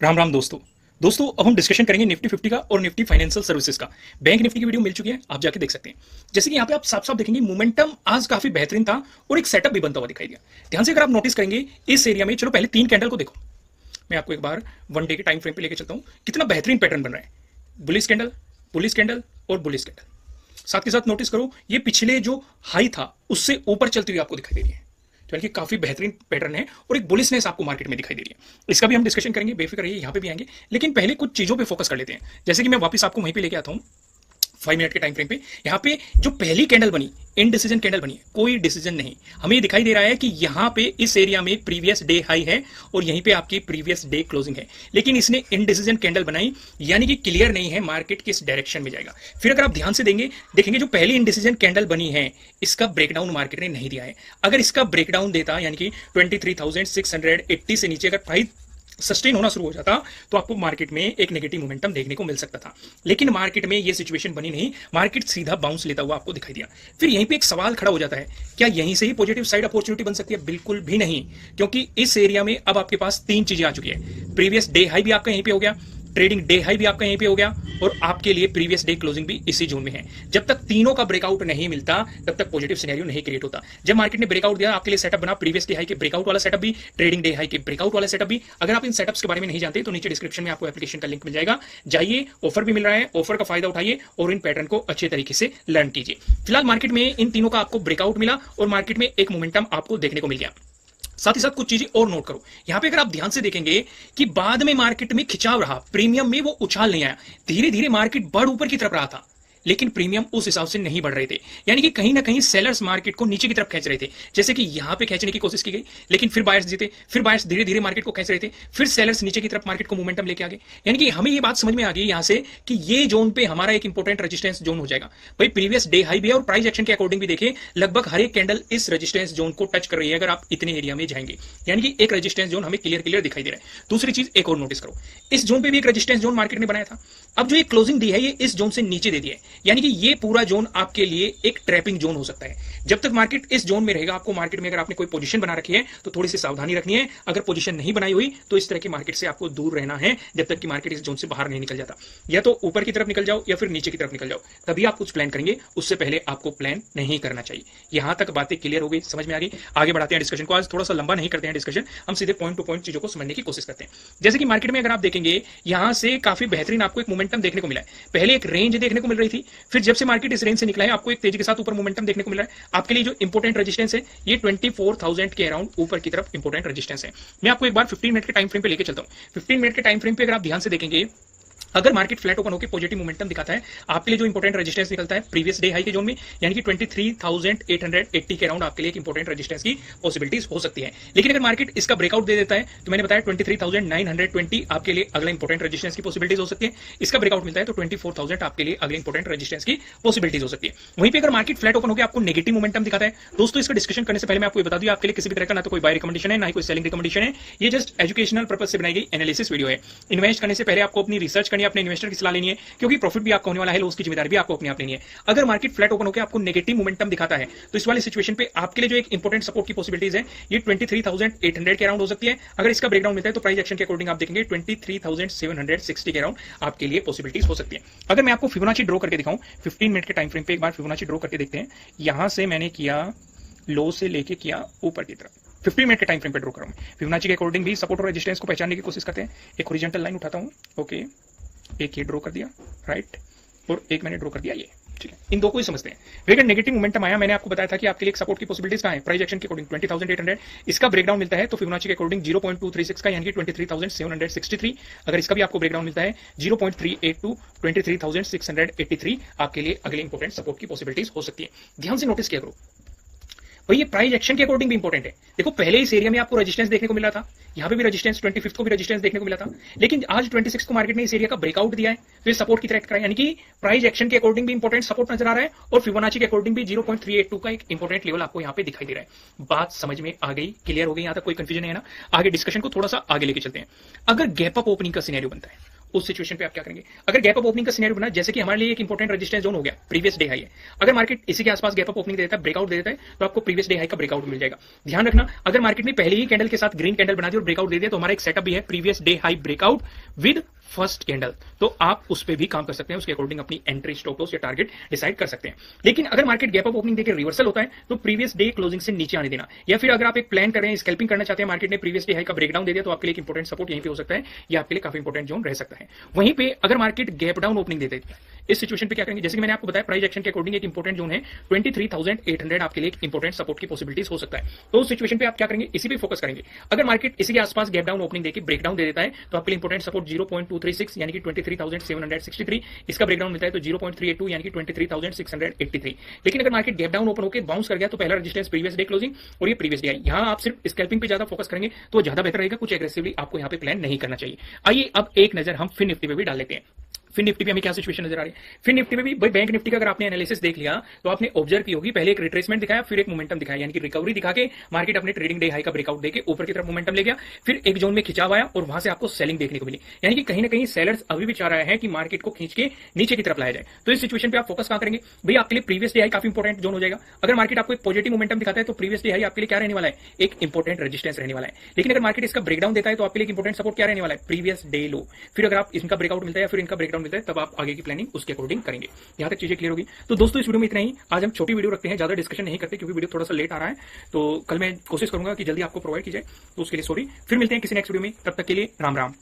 राम राम दोस्तों अब हम डिस्कशन करेंगे निफ्टी 50 का और निफ्टी फाइनेंशियल सर्विसेज का। बैंक निफ्टी की वीडियो मिल चुकी है, आप जाके देख सकते हैं। जैसे कि यहाँ पे आप साफ साफ देखेंगे मोमेंटम आज काफी बेहतरीन था और एक सेटअप भी बनता हुआ दिखाई दिया। ध्यान से अगर आप नोटिस करेंगे इस एरिया में, चलो पहले 3 कैंडल को देखो। मैं आपको एक बार 1 डे के टाइम फ्रेम पे लेके चलता हूँ, कितना बेहतरीन पैटर्न बन रहा है। बुलिश कैंडल और बुलिश कैंडल, साथ के साथ नोटिस करो ये पिछले जो हाई था उससे ऊपर चलती हुई आपको दिखाई दे रही है। तो यानी कि काफी बेहतरीन पैटर्न है और एक बुलिशनेस आपको मार्केट में दिखाई दे रही है। इसका भी हम डिस्कशन करेंगे, बेफिक्र रहिए, यहाँ पे भी आएंगे। लेकिन पहले कुछ चीजों पे फोकस कर लेते हैं। जैसे कि मैं वापस आपको वहीं पे लेके आता हूँ 5 मिनट के टाइम फ्रेम पे। यहाँ पे जो पहली कैंडल बनी, इनडिसीजन कैंडल बनी है, कोई डिसीजन नहीं। हमें ये दिखाई दे रहा है कि यहाँ पे इस एरिया में प्रीवियस डे हाई है और यहीं पे आपकी प्रीवियस डे क्लोजिंग है, लेकिन इसने इनडिसीजन कैंडल बनाई, यानी कि क्लियर नहीं है मार्केट किस डायरेक्शन में जाएगा। फिर अगर आप ध्यान से देखेंगे जो पहली इनडिसीजन कैंडल बनी है इसका ब्रेकडाउन मार्केट ने नहीं दिया है। अगर इसका ब्रेकडाउन देता, यानी कि 23,680 से नीचे अगर प्राइस सस्टेन होना शुरू हो जाता तो आपको मार्केट में एक नेगेटिव मोमेंटम देखने को मिल सकता था। लेकिन मार्केट में ये सिचुएशन बनी नहीं, मार्केट सीधा बाउंस लेता हुआ आपको दिखाई दिया। फिर यहीं पे एक सवाल खड़ा हो जाता है, क्या यहीं से ही पॉजिटिव साइड अपॉर्चुनिटी बन सकती है? बिल्कुल भी नहीं, क्योंकि इस एरिया में अब आपके पास 3 चीजें आ चुकी है। प्रीवियस डे हाई भी आपका यहीं पे हो गया, ट्रेडिंग डे हाई भी आपका यहीं पे हो गया और आपके लिए प्रीवियस डे क्लोजिंग भी इसी जोन में है। जब तक तीनों का ब्रेकआउट नहीं मिलता तब तक पॉजिटिव सिनेरियो नहीं क्रिएट होता। जब मार्केट ने ब्रेकआउट दिया, आपके लिए सेटअप बना प्रीवियस डे हाई के ब्रेकआउट वाला सेटअप भी, ट्रेडिंग डे हाई के ब्रेकआउट वाला सेटअप भी। अगर आप इन सेटअप्स के बारे में नहीं जानते तो नीचे डिस्क्रिप्शन में आपको एप्लीकेशन का लिंक मिल जाएगा, जाइए, ऑफर भी मिल रहा है, ऑफर का फायदा उठाइए और इन पैटर्न को अच्छे तरीके से लर्न कीजिए। फिलहाल मार्केट में इन तीनों का आपको ब्रेकआउट मिला और मार्केट में एक मोमेंटम आपको देखने को मिल गया। साथ ही साथ कुछ चीजें और नोट करो। यहां पे अगर आप ध्यान से देखेंगे कि बाद में मार्केट में खिंचाव रहा, प्रीमियम में वो उछाल नहीं आया, धीरे धीरे मार्केट बढ़ ऊपर की तरफ रहा था, लेकिन प्रीमियम उस हिसाब से नहीं बढ़ रहे थे। यानी कि कहीं ना कहीं सेलर्स मार्केट को नीचे की तरफ खींच रहे थे। जैसे कि यहां पे खींचने की कोशिश की गई, लेकिन फिर बायर्स जीते, फिर बायर्स धीरे धीरे मार्केट को खींच रहे थे, फिर सेलर्स नीचे की तरफ मार्केट को मोमेंटम लेके आ गए। यानी कि हमें ये बात समझ में आ गई यहां से कि ये जोन पे हमारा एक इंपॉर्टेंट रेजिस्टेंस जोन हो जाएगा। भाई प्रीवियस डे हाई भी है और प्राइस एक्शन के अकॉर्डिंग भी देखें, लगभग हर एक कैंडल इस रेजिस्टेंस जोन को टच कर रही है अगर आप इतने एरिया में जाएंगे। यानी कि एक रेजिस्टेंस जोन हमें क्लियर दिखाई दे रहा है। दूसरी चीज एक और नोटिस करो, इस जोन पे भी एक रेजिस्टेंस जोन मार्केट ने बनाया था। अब जो ये क्लोजिंग दी है ये इस जोन से नीचे दे दी है, यानी कि ये पूरा जोन आपके लिए एक ट्रैपिंग जोन हो सकता है। जब तक मार्केट इस जोन में रहेगा, आपको मार्केट में अगर आपने कोई पोजीशन बना रखी है तो थोड़ी सी सावधानी रखनी है। अगर पोजीशन नहीं बनाई हुई तो इस तरह की मार्केट से आपको दूर रहना है जब तक कि मार्केट इस जोन से बाहर नहीं निकल जाता। या तो ऊपर की तरफ निकल जाओ या फिर नीचे की तरफ निकल जाओ, तभी आप कुछ प्लान करेंगे। उससे पहले आपको प्लान नहीं करना चाहिए। यहां तक बातें क्लियर हो गई, समझ में आ गई। आगे बढ़ाते हैं डिस्कशन को। आज थोड़ा सा लंबा नहीं करते हैं डिस्कशन, हम सीधे पॉइंट टू पॉइंट चीजों को समझने की कोशिश करते हैं। जैसे कि मार्केट में अगर आप देखेंगे यहां से काफी बेहतरीन आपको एक मोमेंटम देखने को मिला है। पहले एक रेंज देखने को मिल रही थी, फिर जब से मार्केट इस रेंज से निकला है आपको एक तेजी के साथ ऊपर मोमेंटम देखने को मिल रहा है। आपके लिए जो इंपोर्टेंट रेजिस्टेंस है ये 24,000 के अराउंड ऊपर की तरफ इंपोर्टेंट रेजिस्टेंस है। मैं आपको एक बार 15 मिनट के टाइम फ्रेम पे लेके चलता हूं। 15 मिनट के टाइम फ्रेम पे अगर आप ध्यान से देखेंगे, अगर मार्केट फ्लैट ओपन होकर पॉजिटिव मोमेंटम दिखाता है, आपके लिए जो इंपोर्टेंट रेजिस्टेंस निकलता है प्रीवियस डे हाई के जोन में, यानी कि 23,880 के अराउंड आपके लिए एक इंपोर्टेंट रेजिस्टेंस की पॉसिबिलिटीज हो सकती है। लेकिन अगर मार्केट इसका ब्रेकआउट दे देता है तो मैंने बताया 23,920 आपके लिए अगला इंपोर्टेंट रेजिस्टेंस की पॉसिबिलिटीज हो सकती है। इसका ब्रेकआउट मिलता है तो 24,000 आपके लिए अगले इंपोर्टेंट रेजिस्टेंस की पॉसिबिलिटीज हो सकती है। वहीं पर अगर मार्केट फ्लैट ओपन होकर आपको नेगेटिव मोमेंटम दिखाता है, दोस्तों इसका डिस्कशन करने से पहले मैं आपको बता दूं, आपके लिए किसी भी तरह का ना तो कोई बाय रिकमेंडेशन है ना ही कोई सेलिंग रिकमेंडेशन है। ये जस्ट एजुकेशनल पर्पज से बनाई गई एनालिसिस वीडियो है। इन्वेस्ट करने से पहले आपको अपनी रिसर्च करनी है, अपने इन्वेस्टर की सलाह लेनी है, क्योंकि प्रॉफिट भी आपका होने वाला है, लॉस की जिम्मेदारी भी आपको अपने आप लेनी है। अगर मार्केट फ्लैट ओपन होकर आपको नेगेटिव मोमेंटम दिखाता है तो इस वाली सिचुएशन पे आपके लिए जो एक इंपोर्टेंट सपोर्ट की पॉसिबिलिटीज है ये 23,800 के अराउंड हो सकती है। अगर इसका ब्रेकडाउन मिलता है तो प्राइस एक्शन के अकॉर्डिंग आप देखेंगे 23,760 के अराउंड आपके लिए पॉसिबिलिटीज हो सकती है। अगर मैं आपको फिबोनाची ड्रॉ करके दिखाऊं 15 मिनट के टाइम फ्रेम पे, एक बार फिबोनाची ड्रॉ करके देखते हैं। यहां से मैंने किया लो से लेके किया ऊपर की तरफ, 15 मिनट के टाइम फ्रेम पे ड्रॉ करूंगा। फिबोनाची के अकॉर्डिंग भी सपोर्ट और रेजिस्टेंस को पहचानने की कोशिश करते हैं। एक हॉरिजॉन्टल लाइन उठाता हूं, ओके, एक ये ड्रॉ कर दिया, राइट, और एक मैंने ड्रॉ कर दिया ये, ठीक है। इन दो को ही समझते हैं। अगर नेगेटिव मोमेंटम आया, मैंने आपको बताया था कि आपके लिए एक सपोर्ट की पॉसिबिलिटीज कहां है, प्राइस एक्शन के अकॉर्डिंग 20,800, इसका ब्रेकडाउन मिलता है तो फिबोनाची के अकॉर्डिंग 0.236 का, यानी कि 23,763। अगर इसका भी आपको ब्रेकडाउन मिलता है 0.382, 23,683 आपके लिए अगले इंपोर्टेंट सपोर्ट की पॉसिबिलिटीज हो सकती है। ध्यान से नोटिस किया करो भाई, ये प्राइस एक्शन के अकॉर्डिंग भी इंपॉर्टेंट है। देखो पहले इस एरिया में आपको रेजिस्टेंस देखने को मिला था, यहां पे भी रेजिस्टेंस, 25 को भी रेजिस्टेंस देखने को मिला था, लेकिन आज 26 को मार्केट ने इस एरिया का ब्रेकआउट दिया है तो ये सपोर्ट की तरह कराया, यानी कि प्राइस एक्शन के अकॉर्डिंग भी इंपॉर्टेंट सपोर्ट नजर आ रहा है और फिबोनाची के अकॉर्डिंग भी 0.382 का एक इंपॉर्टेंट लेवल आपको यहां पे दिखाई दे रहा है। बात समझ में आ गई, क्लियर हो गई, यहां तक कोई कंफ्यूजन नहीं है ना। आगे डिस्कशन को थोड़ा सा आगे लेके चलते हैं। अगर गैप अप ओपनिंग का सिनेरियो बनता है उस सिचुएशन पे आप क्या करेंगे? अगर गैप अप ओपनिंग का सिनेरियो बना, जैसे कि हमारे लिए एक इंपॉर्टेंट रेजिस्टेंस जोन हो गया, प्रीवियस डे हाई है। अगर मार्केट इसी के आसपास गैप अप ओपनिंग देता है, ब्रेकआउट दे देता है, तो आपको प्रीवियस डे हाई का ब्रेकआउट मिल जाएगा। ध्यान रखना, अगर मार्केट ने पहले ही कैंडल के साथ ग्रीन कैंडल बना दी और ब्रेकआउट दे दिया, तो हमारा एक सेटअप भी है previous day high breakout with first candle, तो आप उस पर भी काम कर सकते हैं, उसके अकॉर्डिंग अपनी एंट्री, स्टॉप लॉस या टारगेट डिसाइड कर सकते हैं। लेकिन अगर मार्केट गैप अप ओपनिंग देकर रिवर्सल होता है, तो प्रीवियस डे क्लोजिंग से नीचे आने देना, या फिर अगर आप एक प्लान कर रहे हैं, स्कैल्पिंग करना चाहते हैं, मार्केट ने प्रीवियस डे हाई का ब्रेकडाउन दे दिया, तो आपके लिए एक इंपॉर्टेंट सपोर्ट यहीं पे हो सकता है, या आपके लिए काफी इंपॉर्टेंट जोन रह सकता है। वहीं पे अगर मार्केट गैप डाउन ओपनिंग दे देता है, इस सिचुएशन पे क्या करेंगे? जैसे कि मैंने आपको बताया, प्राइस एक्शन के अकॉर्डिंग एक इंपॉर्टेंट जोन है 23,800 आपके लिए एक इंपॉर्टेंट सपोर्ट की पॉसिबिलिटीज हो सकता है। तो उस सिचुएशन पे आप क्या करेंगे? इसी पे फोकस करेंगे। अगर मार्केट इसी के आसपास गैप डाउन ओपनिंग देके ब्रेकडाउन दे देता है, तो आपके लिए इंपॉर्टेंट सपोर्ट 0.236 यानी कि 23,763, इसका ब्रेकडाउन मिलता है तो 0.382 यानी कि 23,683। लेकिन अगर मार्केट गैप डाउन ओपन होकर बाउंस कर गया, तो पहला रेजिस्टेंस प्रीवियस डे क्लोजिंग और ये प्रीवियस डे आई, यहां आप सिर्फ स्कैल्पिंग पे ज्यादा फोकस करेंगे तो ज्यादा बेहतर रहेगा। कुछ एग्रेसिवली आपको यहां पे प्लान नहीं करना चाहिए। आइए अब एक नजर हम फिन निफ्टी पे भी डाल लेते हैं। फिन निफ्टी पे हमें क्या सिचुएशन नजर आ रही है? फिन निफ्टी में भी भाई बैंक निफ्टी का अगर आपने एनालिसिस देख लिया, तो आपने ऑब्जर्व की होगी, पहले एक रिट्रेसमेंट दिखाया, फिर एक मोमेंटम दिखाया, यानी कि रिकवरी दिखा के मार्केट अपने ट्रेडिंग डे हाई का ब्रेकआउट देके ऊपर की तरफ मोमेंटम ले गया, फिर एक जोन में खिंचाव आया और वहां से आपको सेलिंग देखने को मिली। यानी कि कहीं ना कहीं सेलर्स अभी भी चाह रहे हैं कि मार्केट को खींच के नीचे की तरफ लाया जाए। तो इस सिचुएशन पे आप फोकस कहां करेंगे? भाई आपके लिए प्रीवियस डे हाई काफी इंपॉर्टेंट जोन हो जाएगा। अगर मार्केट आपको एक पॉजिटिव मोमेंटम दिखाता है, तो प्रीवियस डे हाई आपके लिए क्या रहने वाला है? एक इंपॉर्टेंट रेजिस्टेंस रहने वाला है। लेकिन अगर मार्केट इसका ब्रेकडाउन देता है, तो आपके लिए इंपॉर्टेंट सपोर्ट क्या रहने वाला है? प्रीवियस डे लो। फिर अगर आप इनका ब्रेकआउट मिलता है या फिर इनका ब्रेकडाउन मिलता है, तब आप आगे की प्लानिंग उसके अकॉर्डिंग करेंगे। यहां तक चीजें क्लियर होगी। तो दोस्तों इस वीडियो में इतना ही। आज हम छोटी वीडियो रखते हैं, ज्यादा डिस्कशन नहीं करते क्योंकि वीडियो थोड़ा सा लेट आ रहा है। तो कल मैं कोशिश करूंगा कि जल्दी आपको प्रोवाइड की जाए, तो उसके लिए सॉरी। फिर मिलते हैं किसी नेक्स्ट वीडियो में, तब तक के लिए राम राम।